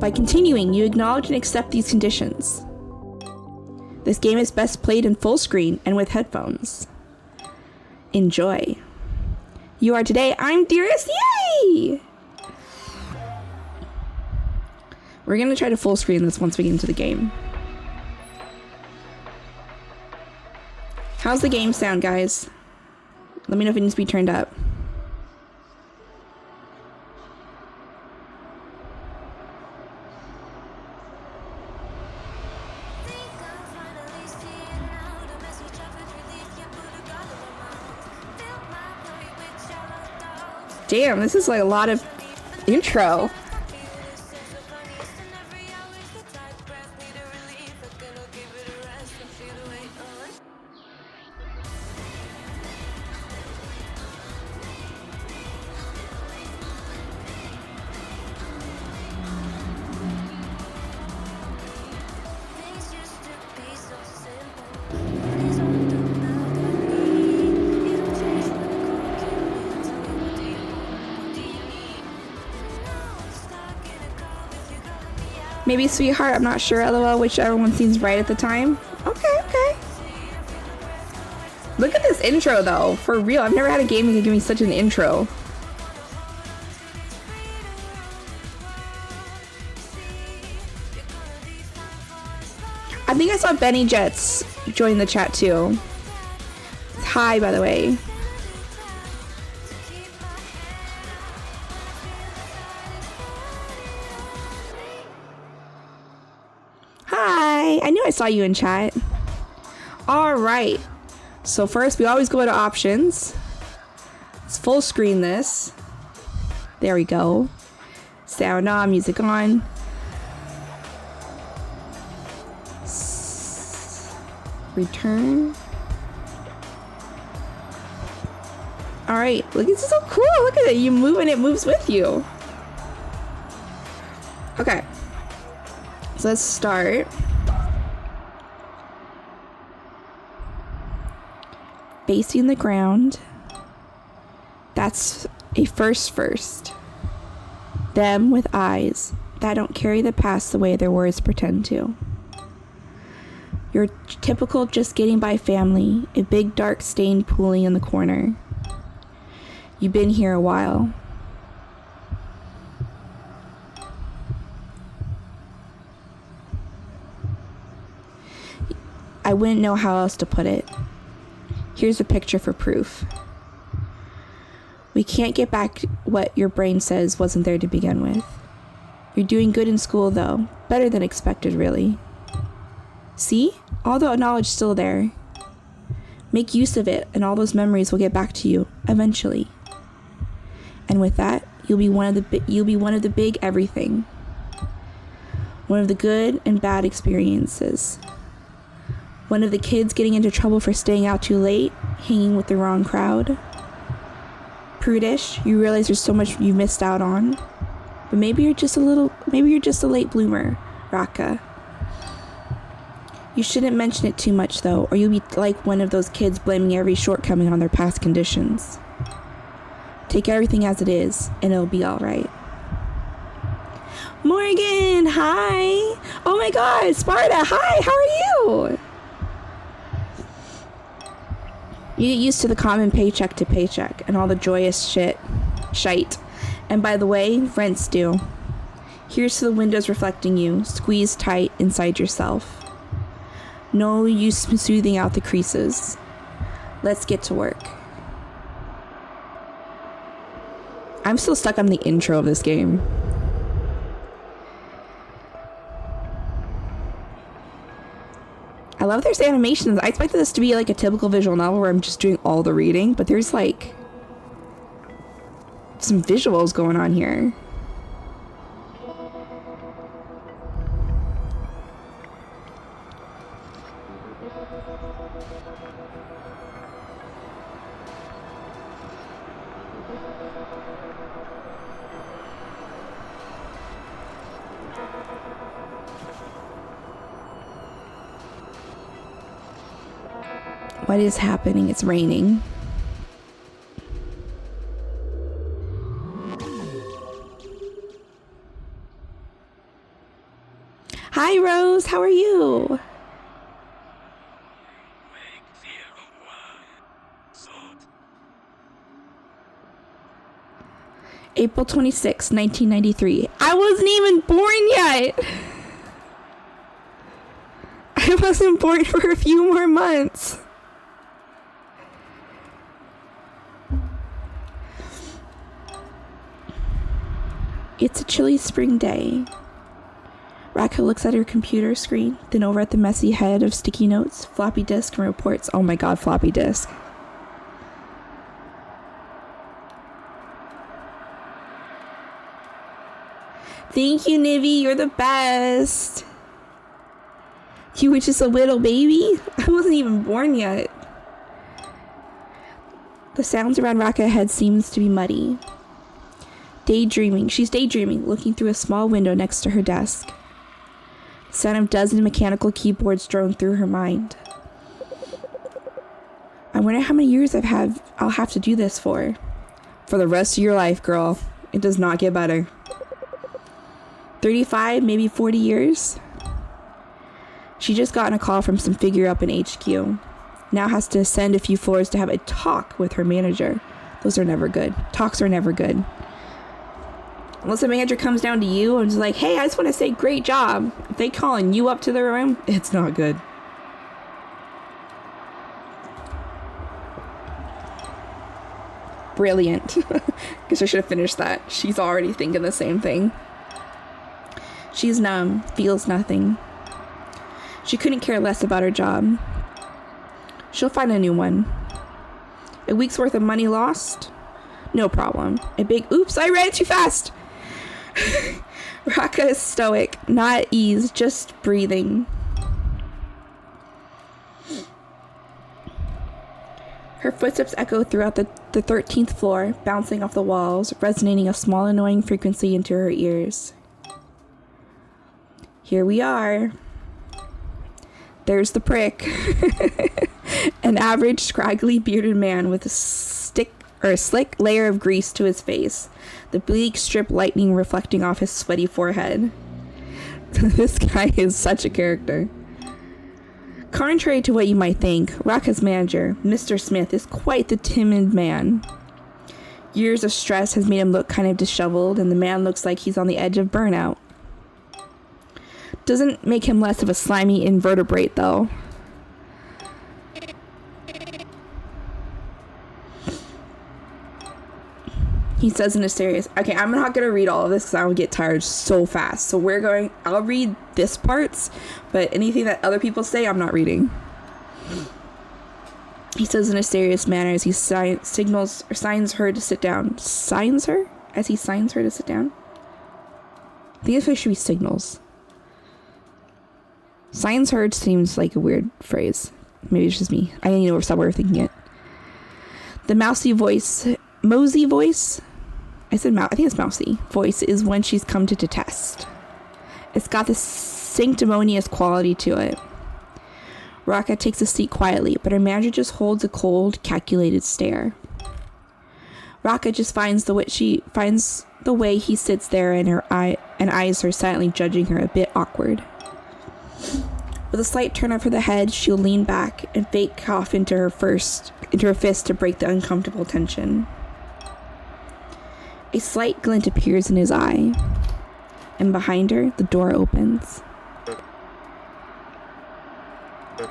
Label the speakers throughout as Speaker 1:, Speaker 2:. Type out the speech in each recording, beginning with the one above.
Speaker 1: By continuing, you acknowledge and accept these conditions. This game is best played in full screen and with headphones. Enjoy. You are today, I'm Dearest, yay! We're gonna try to full screen this once we get into the game. How's the game sound, guys? Let me know if it needs to be turned up. Damn, this is like a lot of intro. Maybe sweetheart, I'm not sure, lol, whichever one seems right at the time. Okay. Look at this intro though, for real. I've never had a game that could give me such an intro. I think I saw Benny Jets join the chat too. Hi, by the way. I knew I saw you in chat. All right. So first, we always go to options. Let's full screen this. There we go. Sound on, music on. Return. All right. Look, this is so cool. Look at it. You move and it moves with you. Okay. So let's start. Facing the ground. That's a first. Them with eyes that don't carry the past the way their words pretend to. Your typical just getting by family, a big dark stain pooling in the corner. You've been here a while. I wouldn't know how else to put it. Here's a picture for proof. We can't get back what your brain says wasn't there to begin with. You're doing good in school though. Better than expected, really. See? All the knowledge still there. Make use of it and all those memories will get back to you eventually. And with that, you'll be one of the big everything. One of the good and bad experiences. One of the kids getting into trouble for staying out too late, hanging with the wrong crowd. Prudish, you realize there's so much you missed out on. But maybe you're just a late bloomer, RAKKA. You shouldn't mention it too much though, or you'll be like one of those kids blaming every shortcoming on their past conditions. Take everything as it is, and it'll be alright. Morgan, hi! Oh my god, Sparta, hi, how are you? You get used to the common paycheck to paycheck and all the joyous shite. And by the way, rents due. Here's to the windows reflecting you, squeezed tight inside yourself. No use smoothing out the creases. Let's get to work. I'm still stuck on the intro of this game. I love there's animations. I expected this to be like a typical visual novel where I'm just doing all the reading, but there's like some visuals going on here. What is happening? It's raining. Rose. How are you? April 26, 1993. I wasn't even born yet. I wasn't born for a few more months. It's a chilly spring day. Rakka looks at her computer screen, then over at the messy head of sticky notes, floppy disk, and reports. Oh my god, floppy disk. Thank you, Nivy. You're the best. You were just a little baby? I wasn't even born yet. The sounds around Rakka's head seems to be muddy. Daydreaming. She's daydreaming, looking through a small window next to her desk. The sound of dozen mechanical keyboards drone through her mind. I wonder how many years I'll have to do this for. For the rest of your life, girl. It does not get better. 35, maybe 40 years. She just gotten a call from some figure up in HQ. Now has to ascend a few floors to have a talk with her manager. Those are never good. Talks are never good. Unless the manager comes down to you and is like, hey, I just want to say great job. If they calling you up to the room, it's not good. Brilliant. Guess I should have finished that. She's already thinking the same thing. She's numb, feels nothing. She couldn't care less about her job. She'll find a new one. A week's worth of money lost? No problem. A big, oops, I ran too fast. Rakka is stoic, not at ease, just breathing. Her footsteps echo throughout the 13th floor, bouncing off the walls, resonating a small annoying frequency into her ears. Here we are. There's the prick. An average, scraggly, bearded man with a slick layer of grease to his face. The bleak strip lightning reflecting off his sweaty forehead. This guy is such a character. Contrary to what you might think, Rakka's manager, Mr. Smith, is quite the timid man. Years of stress has made him look kind of disheveled, and the man looks like he's on the edge of burnout. Doesn't make him less of a slimy invertebrate, though. He says in a serious... Okay, I'm not going to read all of this because I will get tired so fast. So I'll read this parts, but anything that other people say, I'm not reading. He says in a serious manner as he signs her to sit down. Signs her? As he signs her to sit down? I think it should be signals. Signs her seems like a weird phrase. Maybe it's just me. I need to stop overthinking it. The mosey voice... I think it's mousy. Voice is one she's come to detest. It's got this sanctimonious quality to it. Rakka takes a seat quietly, but her manager just holds a cold, calculated stare. Rakka just finds the way he sits there and eyes her silently judging her a bit awkward. With a slight turn of her head, she'll lean back and fake cough into her fist to break the uncomfortable tension. A slight glint appears in his eye, and behind her, the door opens. The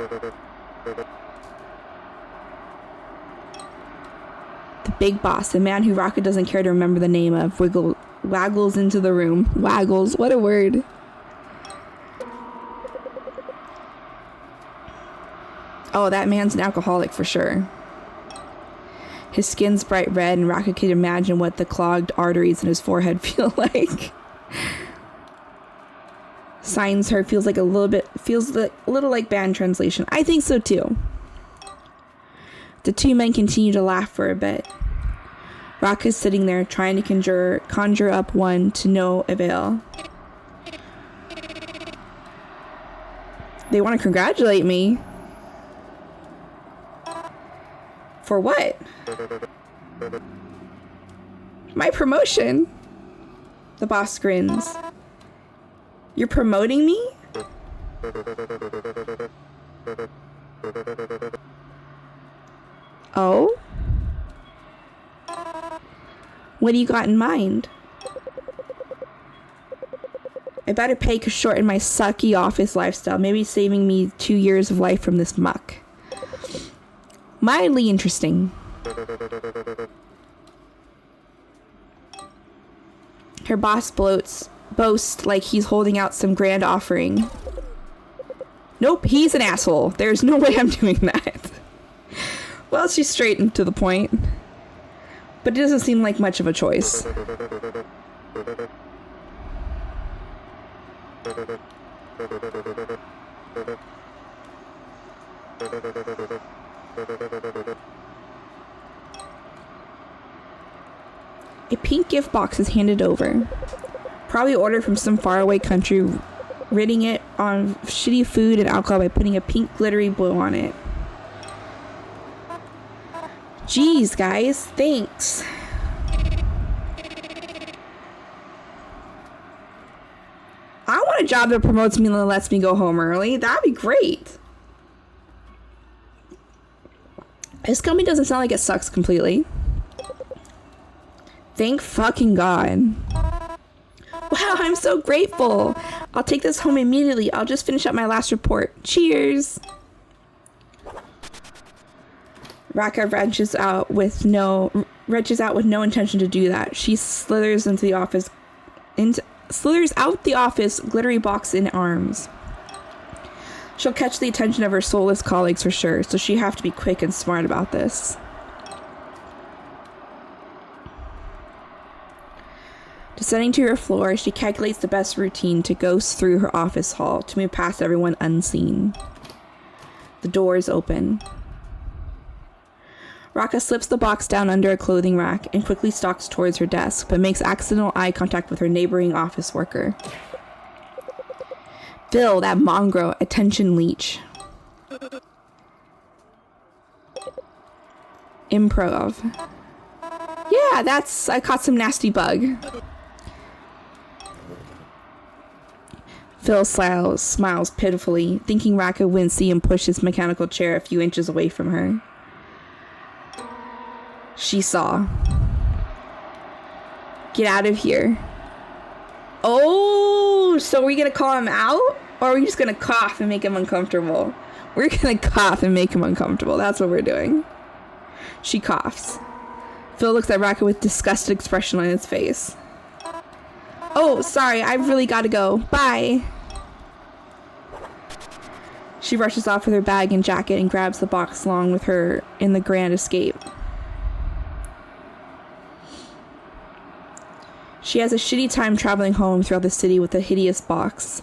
Speaker 1: big boss, the man who Rakka doesn't care to remember the name of, waggles into the room. Waggles, what a word. Oh, that man's an alcoholic for sure. His skin's bright red, and Rakka could imagine what the clogged arteries in his forehead feel like. Signs her feels a little like bad translation. I think so too. The two men continue to laugh for a bit. Rakka's sitting there trying to conjure up one to no avail. They want to congratulate me. For what? My promotion. The boss grins. You're promoting me? Oh? What do you got in mind? I better pay to shorten my sucky office lifestyle, maybe saving me 2 years of life from this muck. Mildly interesting. Her boss boasts like he's holding out some grand offering. Nope, he's an asshole. There's no way I'm doing that. Well, she's straight and to the point. But it doesn't seem like much of a choice. A pink gift box is handed over. Probably ordered from some faraway country, ridding it on shitty food and alcohol by putting a pink glittery bow on it. Jeez, guys, thanks. I want a job that promotes me and lets me go home early. That'd be great. This company doesn't sound like it sucks completely. Thank fucking God. Wow, I'm so grateful. I'll take this home immediately. I'll just finish up my last report. Cheers. RAKKA wrenches out with no intention to do that. She slithers out the office, glittery box in arms. She'll catch the attention of her soulless colleagues for sure, so she have to be quick and smart about this. Descending to her floor, she calculates the best routine to ghost through her office hall to move past everyone unseen. The door is open. RAKKA slips the box down under a clothing rack and quickly stalks towards her desk, but makes accidental eye contact with her neighboring office worker. Phil, that mongrel, attention leech. Improv. Yeah, I caught some nasty bug. Phil smiles pitifully, thinking RAKKA wouldn't see him push his mechanical chair a few inches away from her. She saw. Get out of here. Oh, so are we gonna call him out? Or are we just gonna cough and make him uncomfortable? We're gonna cough and make him uncomfortable. That's what we're doing. She coughs. Phil looks at RAKKA with disgusted expression on his face. Oh, sorry, I've really gotta go. Bye. She rushes off with her bag and jacket and grabs the box along with her in the grand escape. She has a shitty time traveling home throughout the city with a hideous box.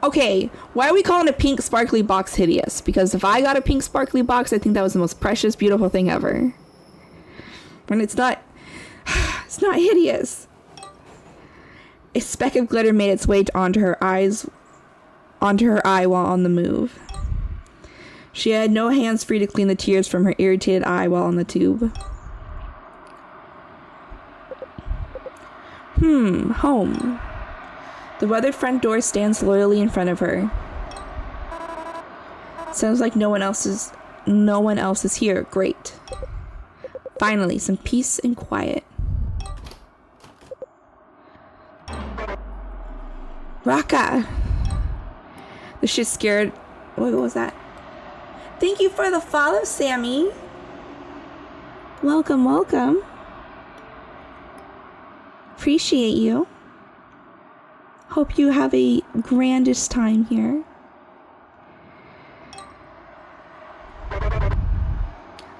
Speaker 1: Okay, why are we calling a pink sparkly box hideous? Because if I got a pink sparkly box, I think that was the most precious, beautiful thing ever. When it's not hideous. A speck of glitter made its way onto her eye while on the move. She had no hands free to clean the tears from her irritated eye while on the tube. Home. The weathered front door stands loyally in front of her. Sounds like no one else is here. Great. Finally, some peace and quiet. RAKKA. The shit scared. What was that? Thank you for the follow, Sammy. Welcome, welcome. Appreciate you. Hope you have a grandest time here.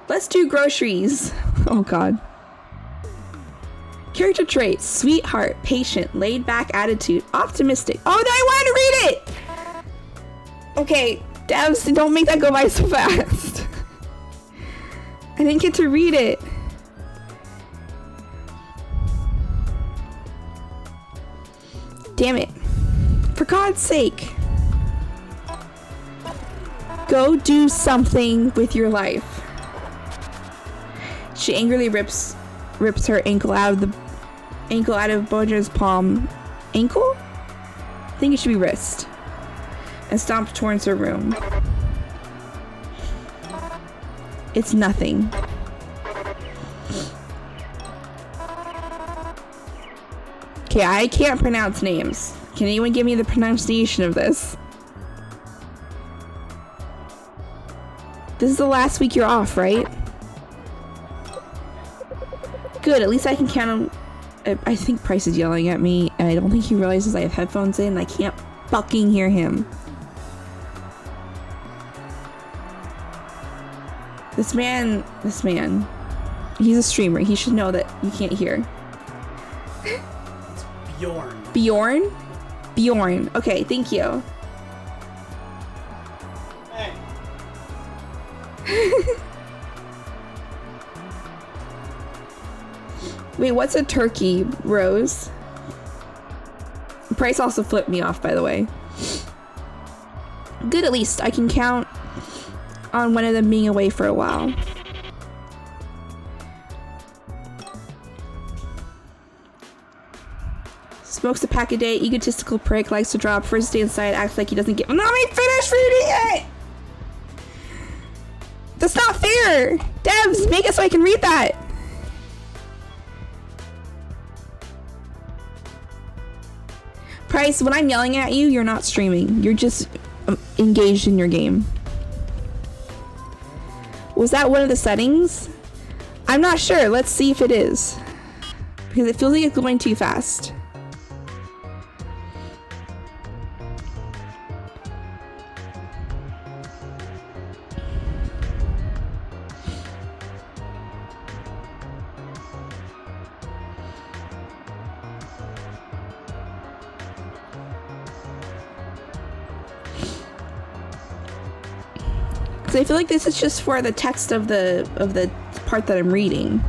Speaker 1: Let's do groceries. Oh God. Character traits: sweetheart, patient, laid back attitude, optimistic. Oh, no, I want to read it. Okay, devs, don't make that go by so fast. I didn't get to read it. Damn it. For God's sake. Go do something with your life. She angrily rips her ankle out of Boja's palm. Ankle? I think it should be wrist. and stomped towards her room. It's nothing. Okay, I can't pronounce names. Can anyone give me the pronunciation of this? This is the last week you're off, right? Good, at least I can count them. I think Price is yelling at me, and I don't think he realizes I have headphones in, and I can't fucking hear him. This man, he's a streamer. He should know that you can't hear.
Speaker 2: It's Bjorn.
Speaker 1: Bjorn? Bjorn. Okay, thank you.
Speaker 2: Hey.
Speaker 1: Wait, what's a turkey, Rose? Price also flipped me off, by the way. Good, at least I can count on one of them being away for a while. Smokes a pack a day, egotistical prick, likes to drop, first day inside, acts like he doesn't get- Let me finish reading it! That's not fair! Devs, make it so I can read that! Price, when I'm yelling at you, you're not streaming. You're just engaged in your game. Was that one of the settings? I'm not sure. Let's see if it is. Because it feels like it's going too fast. I feel like this is just for the text of the part that I'm reading,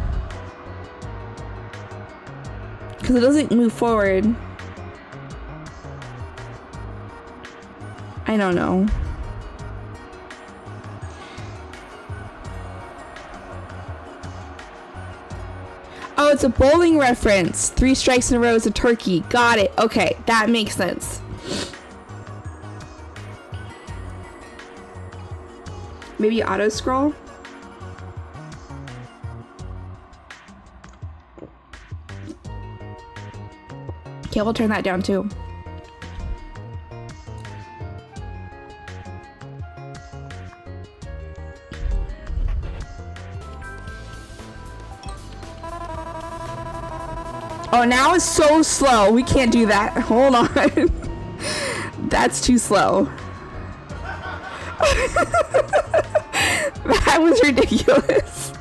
Speaker 1: because it doesn't move forward. I don't know. Oh, it's a bowling reference. 3 strikes in a row is a turkey. Got it. Okay, that makes sense. Maybe auto scroll? Okay, we'll turn that down too. Oh, now it's so slow. We can't do that. Hold on. That's too slow. That was ridiculous.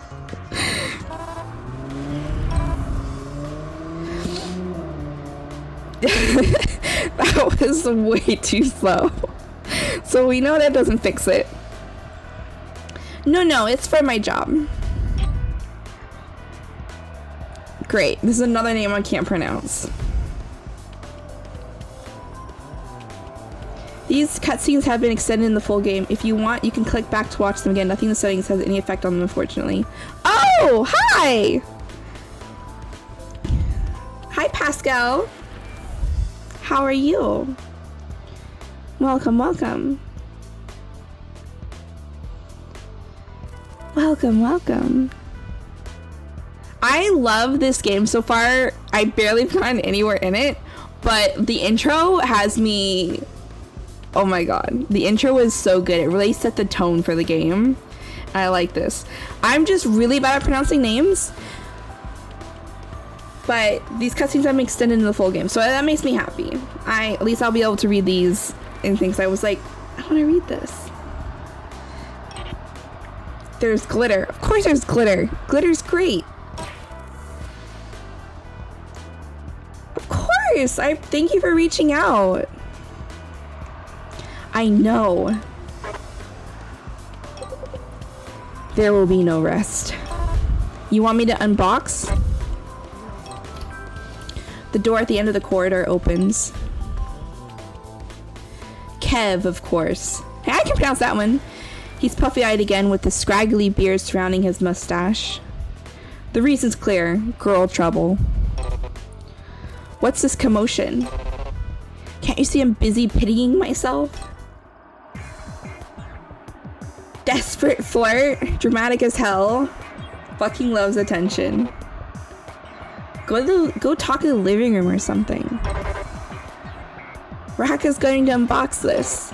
Speaker 1: That was way too slow. So we know that doesn't fix it. No, it's for my job. Great. This is another name I can't pronounce. These cutscenes have been extended in the full game. If you want, you can click back to watch them again. Nothing in the settings has any effect on them, unfortunately. Oh, hi! Hi, Pascal. How are you? Welcome, welcome. Welcome, welcome. I love this game so far. I barely gotten anywhere in it, but the intro has me... Oh my god. The intro was so good. It really set the tone for the game. And I like this. I'm just really bad at pronouncing names. But these cutscenes have been extended into the full game. So that makes me happy. At least I'll be able to read these and things. I was like, I want to read this. There's glitter. Of course there's glitter. Glitter's great. Of course. I thank you for reaching out. I know. There will be no rest. You want me to unbox? The door at the end of the corridor opens. Kev, of course. Hey, I can pronounce that one. He's puffy-eyed again with the scraggly beard surrounding his mustache. The reason's clear. Girl trouble. What's this commotion? Can't you see I'm busy pitying myself? Desperate flirt, dramatic as hell. Fucking loves attention. Go talk in the living room or something. Rakka's going to unbox this.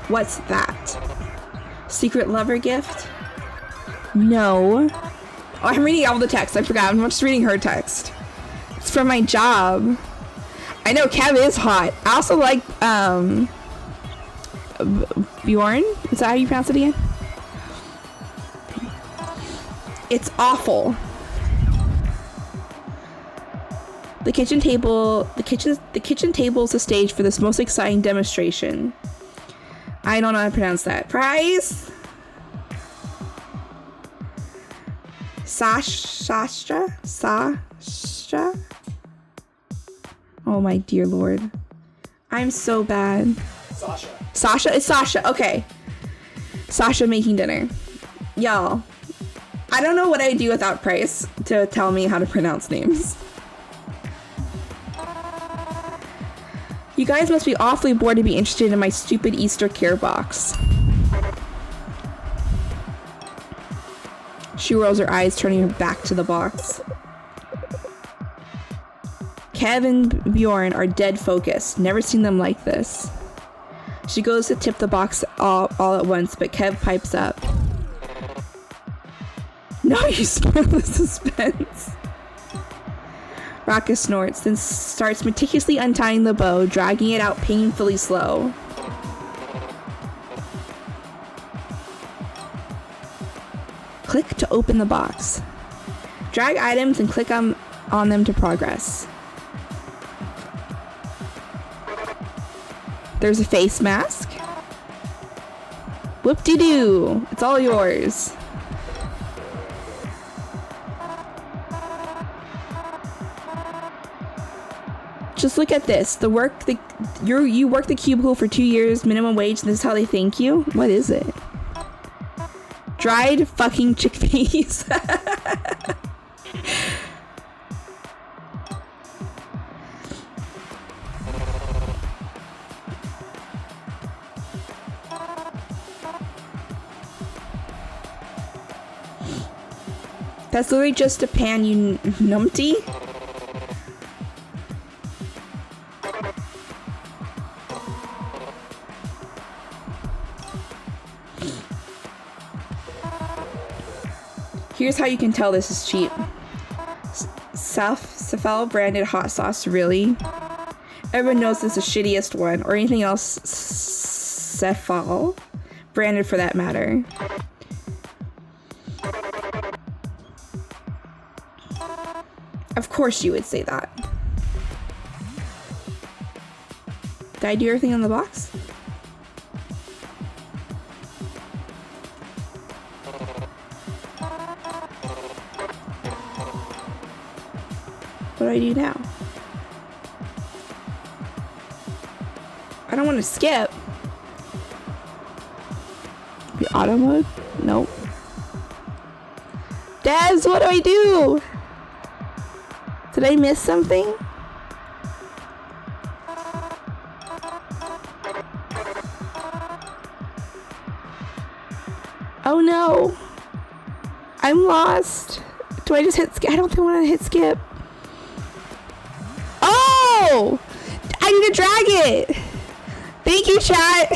Speaker 1: What's that? Secret lover gift? No. Oh, I'm reading all the text. I forgot. I'm just reading her text. It's from my job. I know Kev is hot. I also like Bjorn. Is that how you pronounce it again? It's awful. The kitchen table is the stage for this most exciting demonstration. I don't know how to pronounce that. Prize? Sasha? Oh my dear lord. I'm so bad. Sasha? It's Sasha. Okay. Sasha making dinner. Y'all. I don't know what I'd do without Price to tell me how to pronounce names. You guys must be awfully bored to be interested in my stupid Easter care box. She rolls her eyes, turning her back to the box. Kev and Bjorn are dead focused. Never seen them like this. She goes to tip the box all at once, but Kev pipes up. No, you spoil the suspense. Rakka snorts, then starts meticulously untying the bow, dragging it out painfully slow. Click to open the box. Drag items and click on them to progress. There's a face mask. Whoop-de-doo! It's all yours. Just look at this. You work the cubicle for 2 years, minimum wage, and this is how they thank you? What is it? Dried fucking chickpeas. That's literally just a pan, you numpty. Here's how you can tell this is cheap. Safal branded hot sauce, really? Everyone knows this is the shittiest one, or anything else Safal branded for that matter. Of course you would say that. Did I do everything on the box? What do I do now? I don't want to skip. The auto mode? Nope. Des, what do I do? Did I miss something? Oh no. I'm lost. Do I just hit skip? I don't think I want to hit skip. Oh! I need to drag it. Thank you, chat.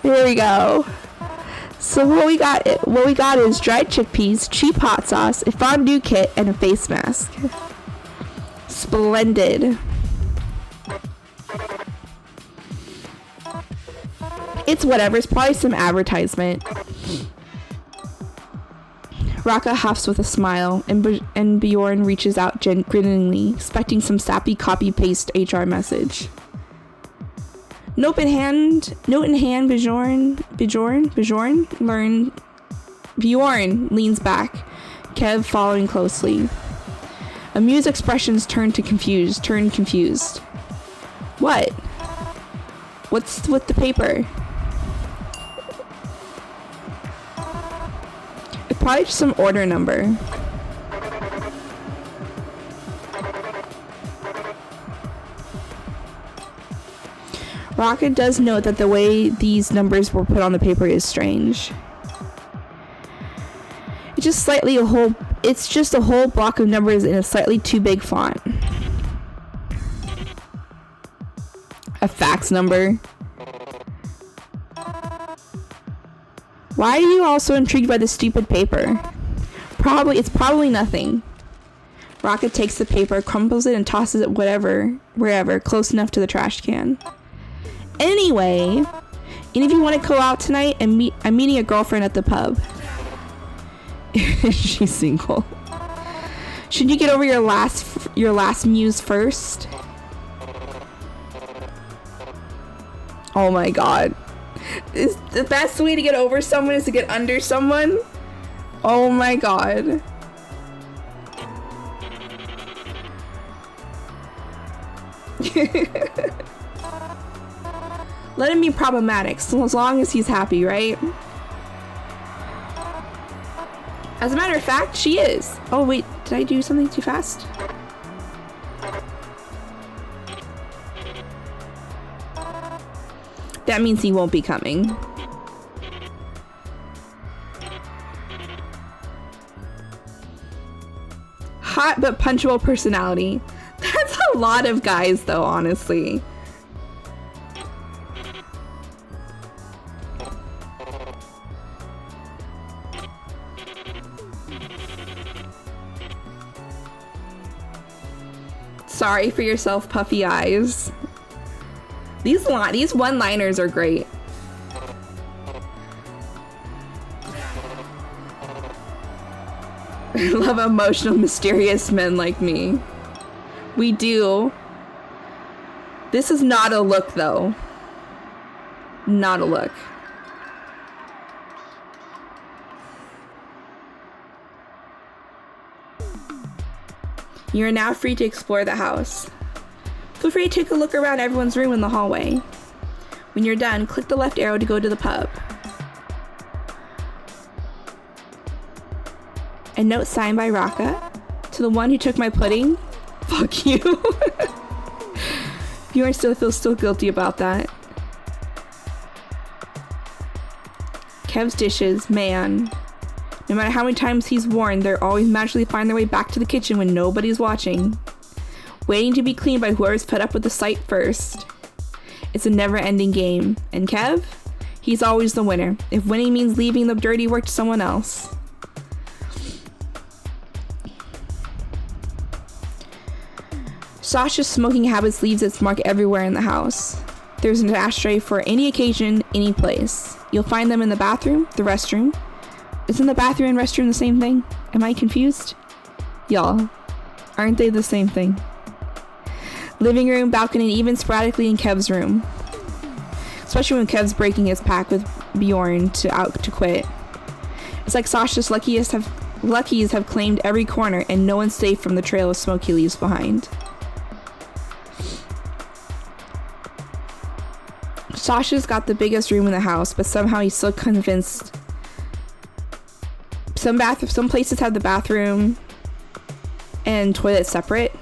Speaker 1: There we go. So what we got is dried chickpeas, cheap hot sauce, a fondue kit, and a face mask. Splendid. It's whatever. It's probably some advertisement. Rakka huffs with a smile, and Bjorn reaches out grinningly, expecting some sappy copy-paste HR message. Note in hand, Bjorn leans back, Kev following closely. Amused expressions turn confused. What? What's with the paper? It's probably just some order number. Rocket does note that the way these numbers were put on the paper is strange. It's just a whole block of numbers in a slightly too big font. A fax number. Why are you all so intrigued by this stupid paper? It's probably nothing. Rocket takes the paper, crumples it, and tosses it wherever, close enough to the trash can. Anyway, any of you want to go out tonight and I'm meeting a girlfriend at the pub. She's single. Should you get over your last muse first? Oh my god. Is the best way to get over someone is to get under someone? Oh my god. Let him be problematic, so as long as he's happy, right? As a matter of fact, she is. Oh wait, did I do something too fast? That means he won't be coming. Hot but punchable personality. That's a lot of guys though, honestly. Sorry for yourself, puffy eyes. These one-liners are great. I love emotional, mysterious men like me. We do. This is not a look, though. Not a look. You are now free to explore the house. Feel free to take a look around everyone's room in the hallway. When you're done, click the left arrow to go to the pub. A note signed by RAKKA. To the one who took my pudding. Fuck you. Bjorn still feels guilty about that. Kev's dishes, man. No matter how many times he's worn, they're always magically find their way back to the kitchen when nobody's watching. Waiting to be cleaned by whoever's put up with the sight first. It's a never-ending game. And Kev? He's always the winner, if winning means leaving the dirty work to someone else. Sasha's smoking habits leaves its mark everywhere in the house. There's an ashtray for any occasion, any place. You'll find them in the bathroom, the restroom. Isn't the bathroom and restroom the same thing? Am I confused? Y'all, aren't they the same thing? Living room, balcony, and even sporadically in Kev's room. Especially when Kev's breaking his pact with Bjorn to quit. It's like Sasha's luckies have claimed every corner and no one's safe from the trail of smoke he leaves behind. Sasha's got the biggest room in the house, but somehow he's still convinced. Some places have the bathroom and toilet separate.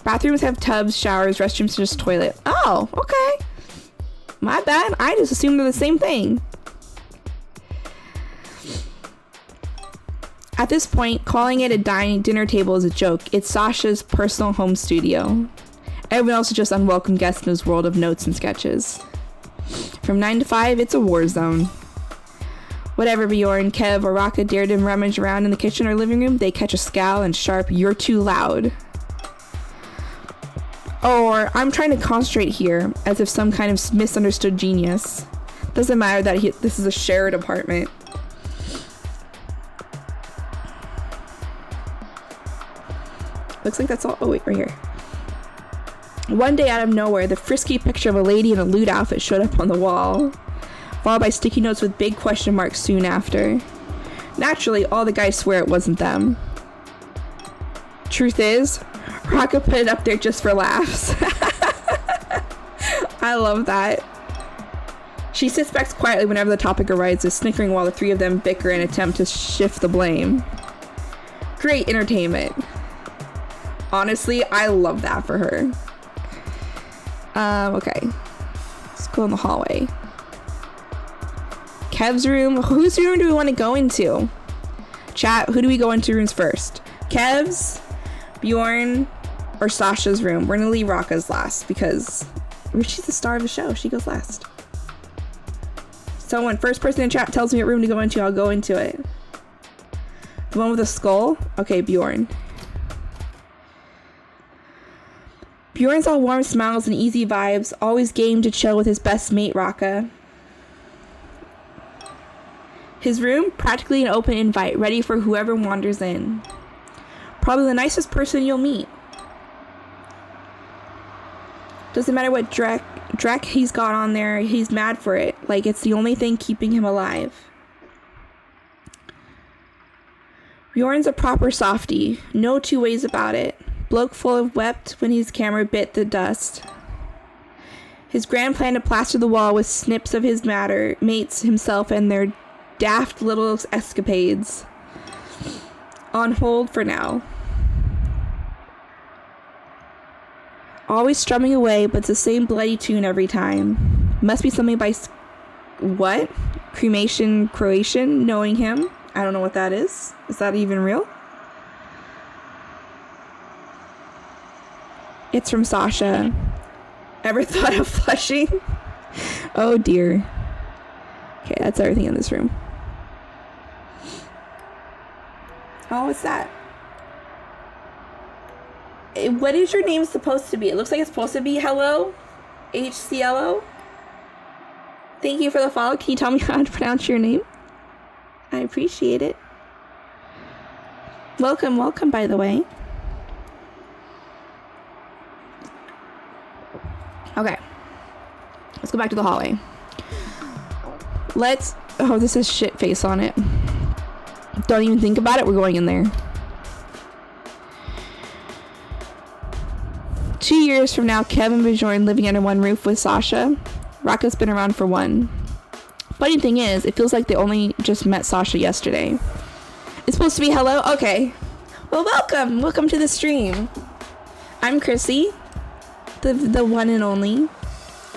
Speaker 1: Bathrooms have tubs, showers, restrooms, just toilet. Oh, okay. My bad. I just assumed they're the same thing. At this point, calling it a dinner table is a joke. It's Sasha's personal home studio. Everyone else is just unwelcome guests in his world of notes and sketches. From 9 to 5, it's a war zone. Whatever Bjorn, Kev, or RAKKA dare to rummage around in the kitchen or living room, they catch a scowl and sharp, "You're too loud." Or, "I'm trying to concentrate here," as if some kind of misunderstood genius. Doesn't matter that this is a shared apartment. Looks like that's all. Oh wait, right here. One day out of nowhere, the frisky picture of a lady in a lewd outfit showed up on the wall, followed by sticky notes with big question marks soon after. Naturally, all the guys swear it wasn't them. Truth is, RAKKA put it up there just for laughs. I love that. She sits back quietly whenever the topic arises, snickering while the three of them bicker and attempt to shift the blame. Great entertainment. Honestly, I love that for her. Okay. go in the hallway. Kev's room. Whose room do we want to go into? Chat, who do we go into rooms first? Kev's, Bjorn, or Sasha's room? We're gonna leave Rakka's last because she's the star of the show. She goes last. Someone, first person in chat tells me what room to go into, I'll go into it. The one with the skull? Okay, Bjorn. Bjorn's all warm smiles and easy vibes, always game to chill with his best mate, Rakka. His room, practically an open invite, ready for whoever wanders in. Probably the nicest person you'll meet. Doesn't matter what Drek he's got on there, he's mad for it. Like it's the only thing keeping him alive. Bjorn's a proper softie. No two ways about it. Bloke full of wept when his camera bit the dust. His grand plan to plaster the wall with snips of his mates, himself, and their daft little escapades. On hold for now. Always strumming away, but it's the same bloody tune every time. Must be something by... What? Cremation Croatian? Knowing him? I don't know what that is. Is that even real? It's from Sasha. Ever thought of flushing? Oh dear. Okay, that's everything in this room. Oh, what's that? What is your name supposed to be? It looks like it's supposed to be hello. HCLO. Thank you for the follow. Can you tell me how to pronounce your name? I appreciate it. Welcome, by the way. Okay. Let's go back to the hallway. Oh, this is shit face on it. Don't even think about it. We're going in there. 2 years from now, Kevin and Bjorn living under one roof with Sasha. Rakka's been around for one. Funny thing is, it feels like they only just met Sasha yesterday. It's supposed to be hello? Okay. Well, welcome. Welcome to the stream. I'm Chrissy, the one and only.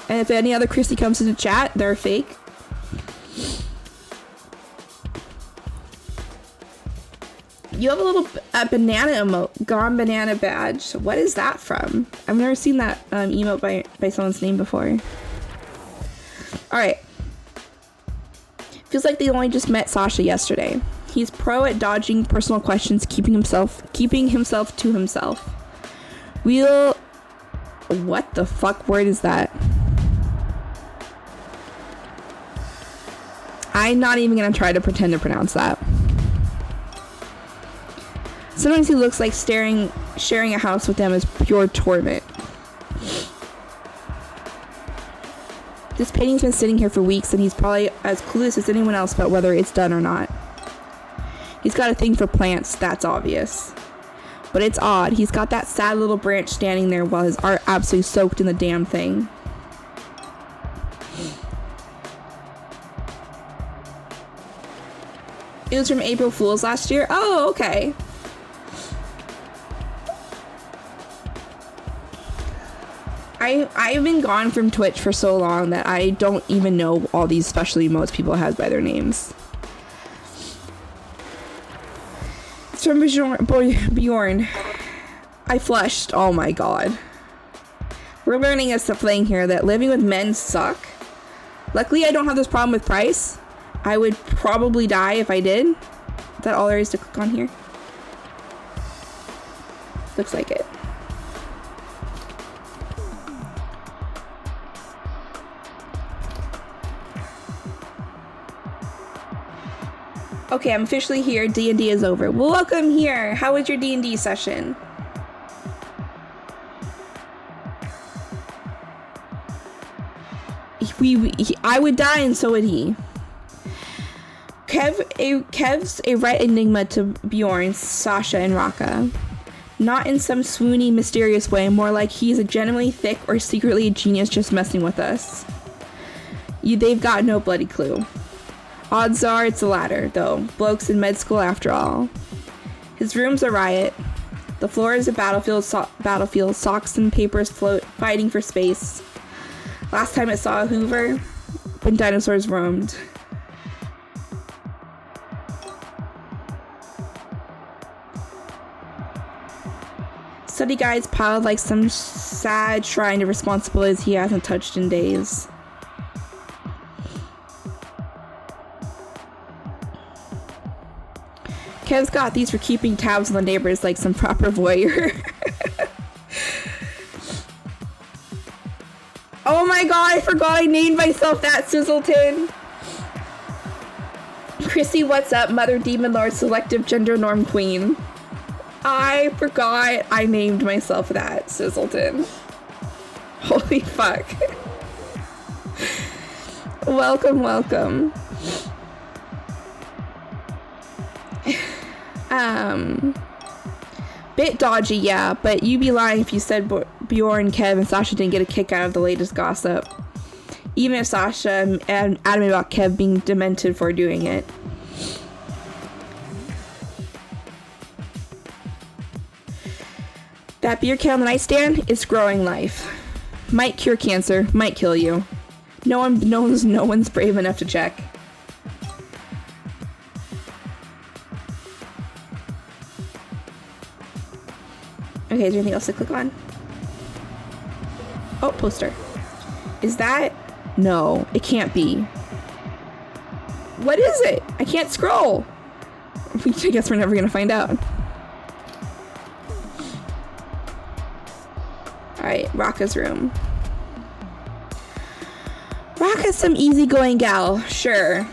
Speaker 1: And if any other Chrissy comes into chat, they're fake. You have a little banana emote, gone banana badge. What is that from? I've never seen that emote by someone's name before. Alright. Feels like they only just met Sasha yesterday. He's pro at dodging personal questions, keeping himself to himself. What the fuck word is that? I'm not even gonna try to pretend to pronounce that. Sometimes he looks like sharing a house with them is pure torment. This painting's been sitting here for weeks and he's probably as clueless as anyone else about whether it's done or not. He's got a thing for plants, that's obvious. But it's odd, he's got that sad little branch standing there while his art absolutely soaked in the damn thing. It was from April Fool's last year? Oh, okay. I've been gone from Twitch for so long that I don't even know all these special emotes people have by their names. It's from Bjorn. I flushed. Oh my god. We're learning as a thing here that living with men suck. Luckily, I don't have this problem with price. I would probably die if I did. Is that all there is to click on here? Looks like it. Okay, I'm officially here. D&D is over. Well, welcome here. How was your D&D session? I would die and so would he. Kev's a right enigma to Bjorn, Sasha, and Rakka. Not in some swoony, mysterious way, more like he's a genuinely thick or secretly a genius just messing with us. They've got no bloody clue. Odds are it's the latter, though. Bloke's in med school after all. His room's a riot. The floor is a battlefield, socks and papers float, fighting for space. Last time it saw a Hoover, when dinosaurs roamed. Study guides piled like some sad shrine of responsibilities he hasn't touched in days. Kev's got these for keeping tabs on the neighbors like some proper voyeur. Oh my god, I forgot I named myself that, Sizzleton. Chrissy, what's up? Mother Demon Lord Selective Gender Norm Queen. I forgot I named myself that, Sizzleton. Holy fuck. Welcome, welcome. Bit dodgy, yeah, but you'd be lying if you said Bjorn, Kev, and Sasha didn't get a kick out of the latest gossip. Even if Sasha and adamant about Kev being demented for doing it. That beer can on the nightstand is growing life. Might cure cancer, might kill you. No one's brave enough to check. Okay, is there anything else to click on? Oh, poster. Is that? No, it can't be. What is it? I can't scroll. I guess we're never gonna find out. Alright, Rakka's room. Rakka's some easygoing gal, sure.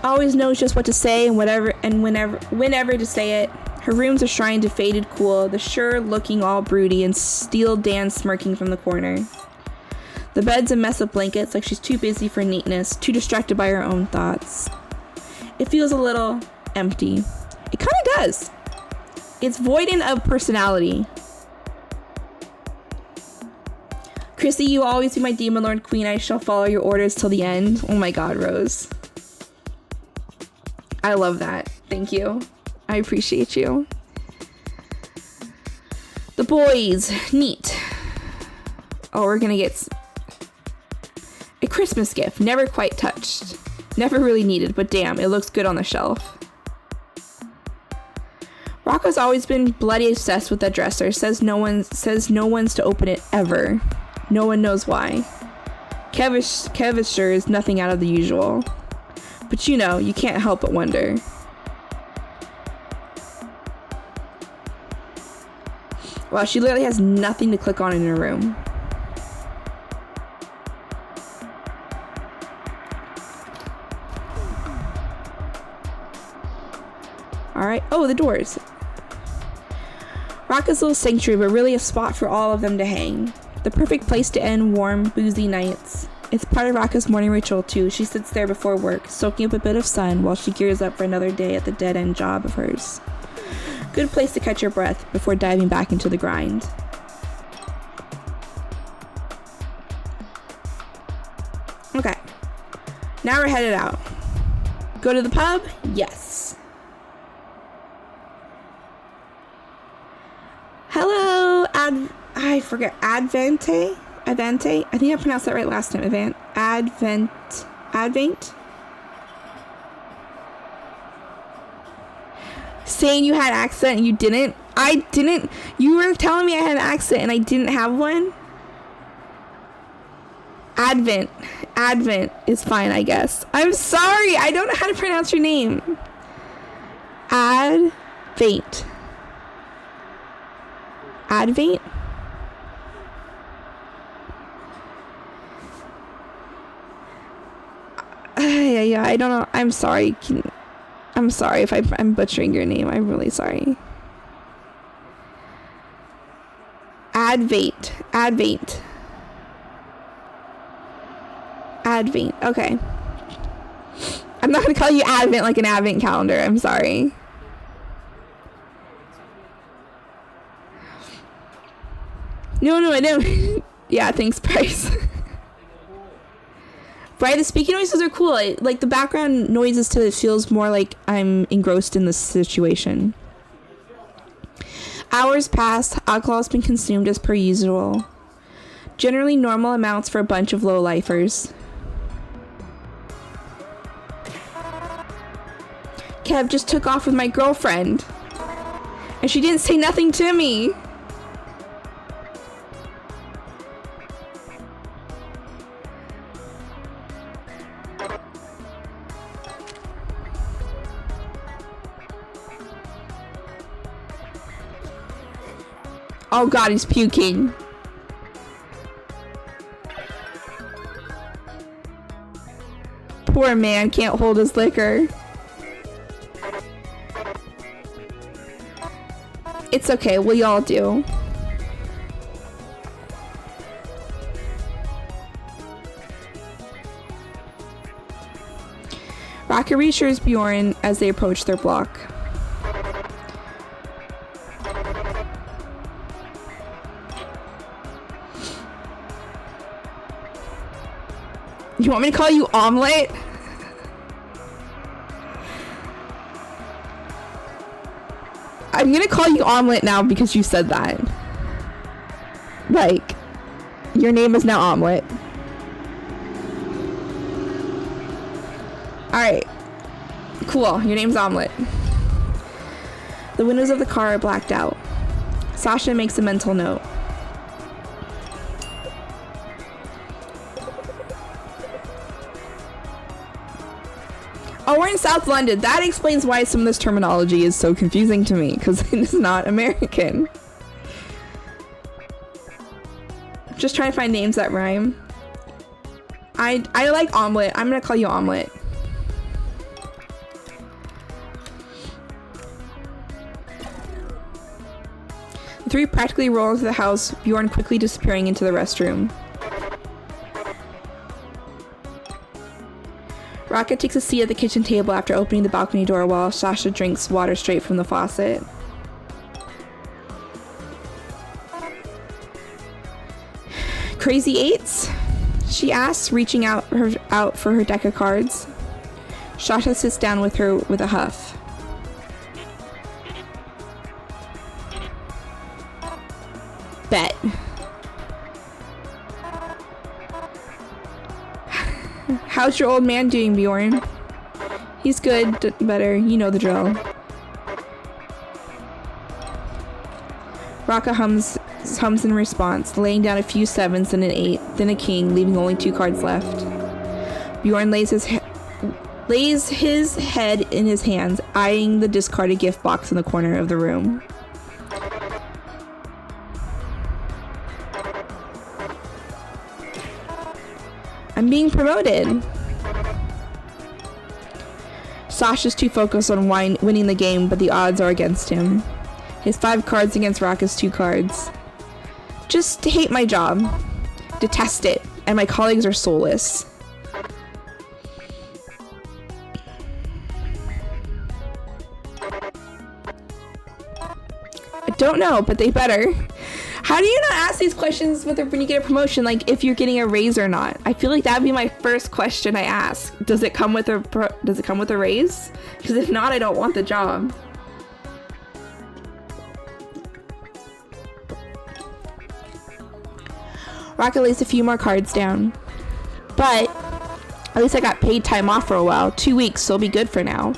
Speaker 1: Always knows just what to say and whenever to say it. Her room's a shrine to faded cool, the sure looking all broody and Steel Dan smirking from the corner. The bed's a mess of blankets, like she's too busy for neatness, too distracted by her own thoughts. It feels a little empty. It kind of does. It's void of personality. Chrissy, you will always be my Demon Lord Queen. I shall follow your orders till the end. Oh my god, Rose. I love that. Thank you. I appreciate you. The boys. Neat. Oh, we're gonna get a Christmas gift. Never quite touched. Never really needed, but damn, it looks good on the shelf. Rocco's always been bloody obsessed with that dresser. Says no one's to open it ever. No one knows why. Kev is sure is nothing out of the usual. But you know, you can't help but wonder. Wow, she literally has nothing to click on in her room. Alright. Oh, the doors. Rakka's little sanctuary, but really a spot for all of them to hang. The perfect place to end warm, boozy nights. It's part of Rakka's morning ritual, too. She sits there before work, soaking up a bit of sun while she gears up for another day at the dead-end job of hers. Good place to catch your breath before diving back into the grind. Okay. Now we're headed out. Go to the pub? Yes. Hello, I forget. Advente? I think I pronounced that right last time. Advent? Saying you had accent and you didn't? I didn't. You were telling me I had an accent and I didn't have one? Advent is fine, I guess. I'm sorry. I don't know how to pronounce your name. Advent. Yeah, I don't know. I'm sorry. I'm sorry if I'm butchering your name. I'm really sorry. Advent. Okay. I'm not gonna call you Advent like an Advent calendar. I'm sorry. No, I don't. Yeah, thanks, Bryce. Right, the speaking noises are cool. Like the background noises to it feels more like I'm engrossed in the situation. Hours pass. Alcohol's been consumed as per usual. Generally normal amounts for a bunch of low-lifers. Kev just took off with my girlfriend. And she didn't say nothing to me. Oh god, he's puking. Poor man can't hold his liquor. It's okay, we all do. RAKKA reassures Bjorn as they approach their block. You want me to call you Omelette? I'm gonna call you Omelette now because you said that. Like, your name is now Omelette. Alright. Cool, your name's Omelette. The windows of the car are blacked out. Sasha makes a mental note. Oh, we're in South London. That explains why some of this terminology is so confusing to me, because it is not American. Just trying to find names that rhyme. I like Omelette. I'm gonna call you Omelette. The three practically roll into the house, Bjorn quickly disappearing into the restroom. RAKKA takes a seat at the kitchen table after opening the balcony door while Sasha drinks water straight from the faucet. Crazy eights? She asks, reaching out for her deck of cards. Sasha sits down with her with a huff. Bet. How's your old man doing, Bjorn? He's good, better, you know the drill. RAKKA hums in response, laying down a few sevens and an 8, then a king, leaving only 2 cards left. Bjorn lays his head in his hands, eyeing the discarded gift box in the corner of the room. I'm being promoted. Sasha's too focused on winning the game, but the odds are against him. His 5 cards against RAKKA's 2 cards. Just hate my job. Detest it. And my colleagues are soulless. I don't know, but they better. How do you not ask these questions when you get a promotion, like if you're getting a raise or not? I feel like that would be my first question I ask. Does it come with a raise? Because if not, I don't want the job. RAKKA lays a few more cards down. But at least I got paid time off for a while. 2 weeks, so it'll be good for now.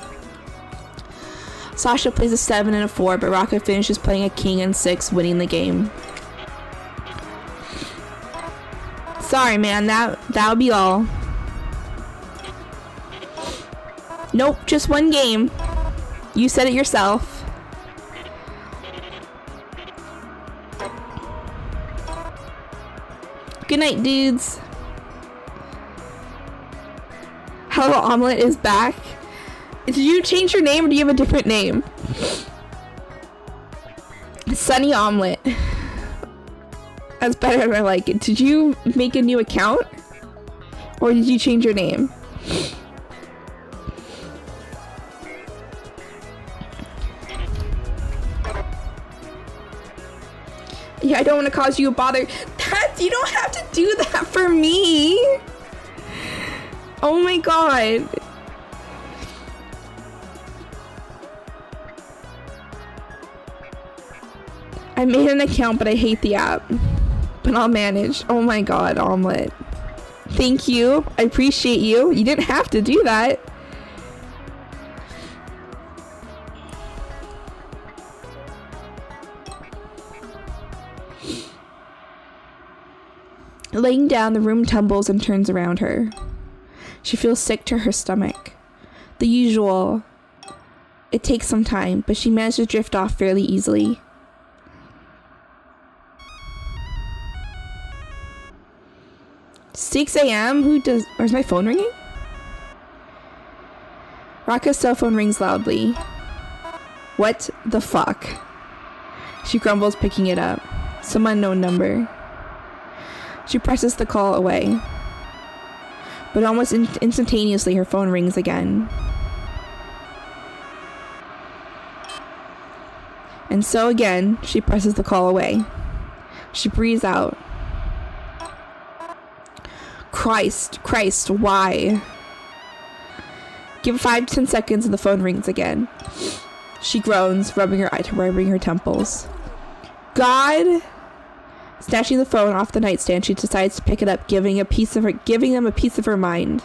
Speaker 1: Sasha plays a 7 and a 4, but RAKKA finishes playing a king and 6, winning the game. Sorry, man, that'll be all. Nope, just one game. You said it yourself. Good night, dudes. Hello, Omelette is back. Did you change your name or do you have a different name? Sunny Omelette. That's better than I like it. Did you make a new account? Or did you change your name? Yeah, I don't want to cause you a bother. You don't have to do that for me. Oh my god. I made an account, but I hate the app. but I'll manage. Oh my god, Omelet. Thank you. I appreciate you. You didn't have to do that. Laying down, the room tumbles and turns around her. She feels sick to her stomach. The usual. It takes some time, but she managed to drift off fairly easily. "6 a.m.? Where's my phone ringing?" Rakka's cell phone rings loudly. What the fuck? She grumbles, picking it up. Some unknown number. She presses the call away. But almost instantaneously, her phone rings again. And so again, she presses the call away. She breathes out. Christ, why? Give it 5 to 10 seconds and the phone rings again. She groans, rubbing her temples. God! Snatching the phone off the nightstand, she decides to pick it up, giving them a piece of her mind.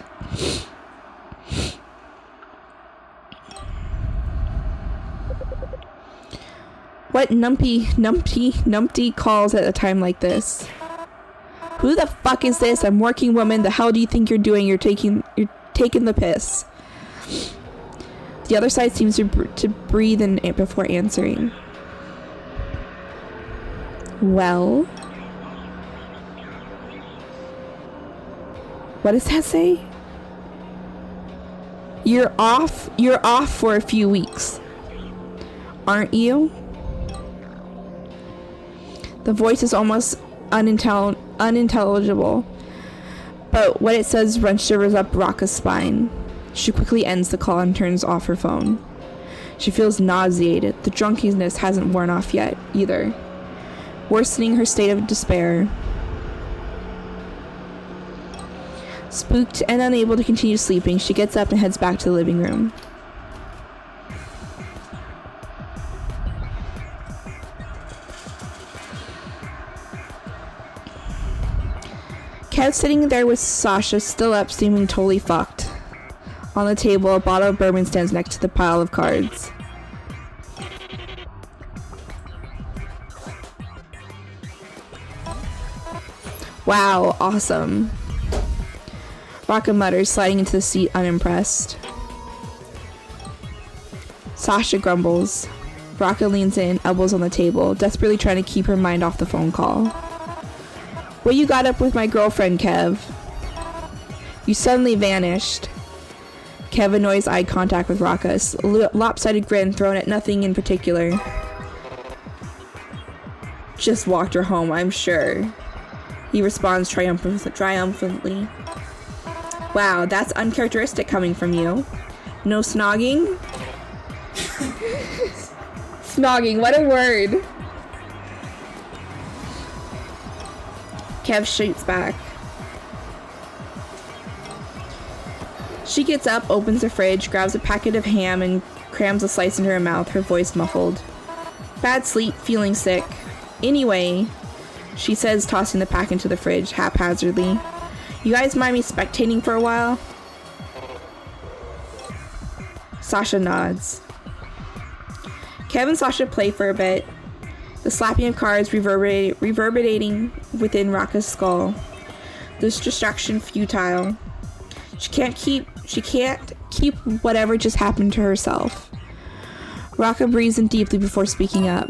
Speaker 1: What numpty calls at a time like this? Who the fuck is this? I'm working woman. The hell do you think you're doing? You're taking the piss. The other side seems to breathe in before answering. Well? What does that say? You're off for a few weeks. Aren't you? The voice is almost unintelligible, but what it says runs shivers up Rakka's spine. She quickly ends the call and turns off her phone. She feels nauseated. The drunkenness hasn't worn off yet, either, worsening her state of despair. Spooked and unable to continue sleeping, she gets up and heads back to the living room. Kev's sitting there with Sasha still up, seeming totally fucked. On the table, a bottle of bourbon stands next to the pile of cards. Wow, awesome. Rakka mutters, sliding into the seat unimpressed. Sasha grumbles. Rakka leans in, elbows on the table, desperately trying to keep her mind off the phone call. What you got up with my girlfriend, Kev? You suddenly vanished. Kev annoys eye contact with Rakka, a lopsided grin thrown at nothing in particular. Just walked her home, I'm sure. He responds triumphantly. Wow, that's uncharacteristic coming from you. No snogging? Snogging, what a word. Kev shoots back. She gets up, opens the fridge, grabs a packet of ham, and crams a slice into her mouth, her voice muffled. Bad sleep, feeling sick. Anyway, she says, tossing the pack into the fridge haphazardly. You guys mind me spectating for a while? Sasha nods. Kev and Sasha play for a bit, the slapping of cards reverberating within Rakka's skull. This distraction futile. She can't keep whatever just happened to herself. Rakka breathes in deeply before speaking up.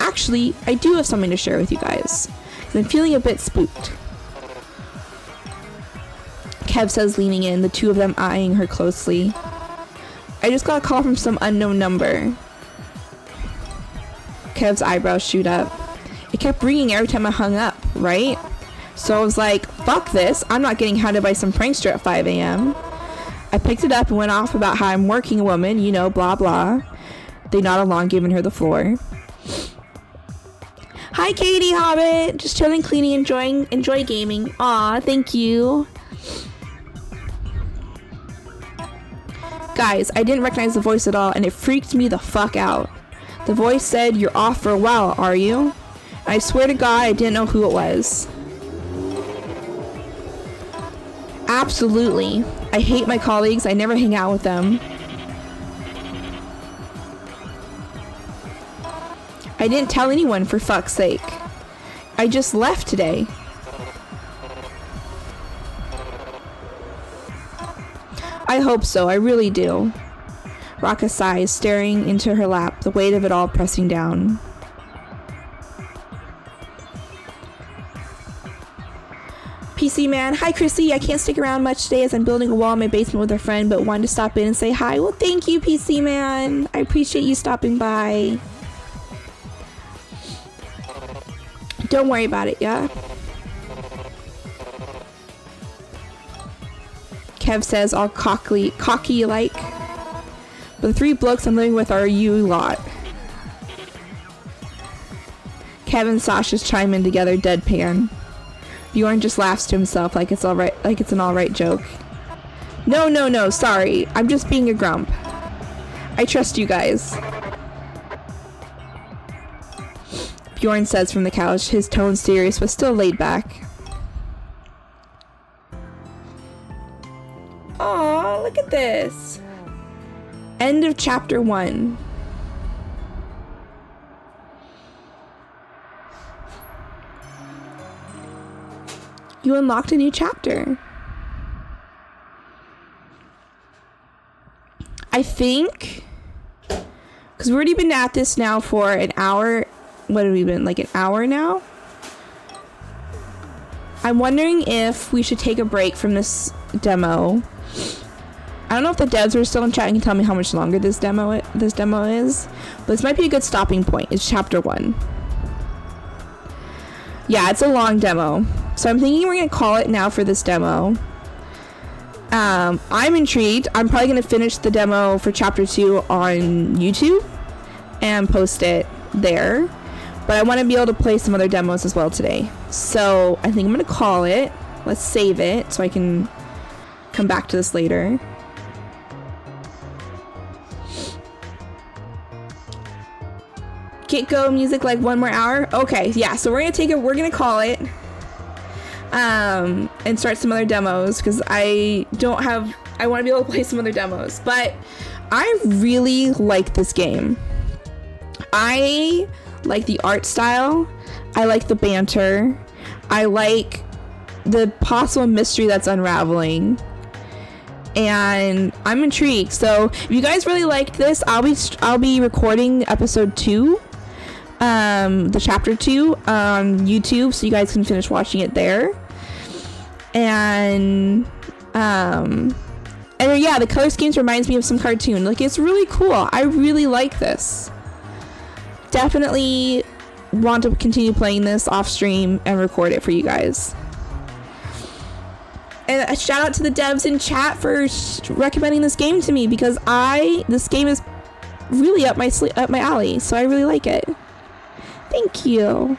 Speaker 1: Actually, I do have something to share with you guys. I'm feeling a bit spooked. Kev says, leaning in, the two of them eyeing her closely. I just got a call from some unknown number. Kev's eyebrows shoot up. It kept ringing every time I hung up, right? So I was like, fuck this, I'm not getting hounded by some prankster at 5 a.m. I picked it up and went off about how I'm working a woman, you know, blah blah. They nod along, giving her the floor. Hi Katie Hobbit! Just chilling, cleaning, enjoy gaming. Aw, thank you. Guys, I didn't recognize the voice at all, and it freaked me the fuck out. The voice said, you're off for a while, are you? I swear to God, I didn't know who it was. Absolutely. I hate my colleagues. I never hang out with them. I didn't tell anyone, for fuck's sake. I just left today. I hope so. I really do. Rakka sighs, staring into her lap, the weight of it all pressing down. PC man, hi Chrissy. I can't stick around much today as I'm building a wall in my basement with a friend, but wanted to stop in and say hi. Well, thank you, PC man. I appreciate you stopping by. Don't worry about it, yeah? Kev says, all cocky like. But the 3 blokes I'm living with are you lot. Kev and Sasha's chime in together, deadpan. Bjorn just laughs to himself like it's alright, like it's an alright joke. No, sorry. I'm just being a grump. I trust you guys. Bjorn says from the couch, his tone serious but still laid back. Aw, look at this. End of chapter 1. You unlocked a new chapter. I think, because we've already been at this now for an hour. What have we been, like an hour now? I'm wondering if we should take a break from this demo. I don't know if the devs are still in chat and can tell me how much longer this demo is, but this might be a good stopping point. It's chapter 1. Yeah, it's a long demo, so I'm thinking we're gonna call it now for this demo. I'm intrigued. I'm probably gonna finish the demo for chapter 2 on YouTube and post it there, but I want to be able to play some other demos as well today. So I think I'm gonna call it. Let's save it so I can come back to this later. Get go music like 1 more hour. Okay, yeah, so we're gonna call it and start some other demos, because I want to be able to play some other demos. But I really like this game. I like the art style, I like the banter, I like the possible mystery that's unraveling, and I'm intrigued. So if you guys really liked this, I'll be recording episode 2, the chapter 2 on YouTube, so you guys can finish watching it there. And yeah, the color schemes reminds me of some cartoon. Like, it's really cool. I really like this. Definitely want to continue playing this off stream and record it for you guys. And a shout out to the devs in chat for recommending this game to me, because this game is really up my alley, so I really like it. Thank you.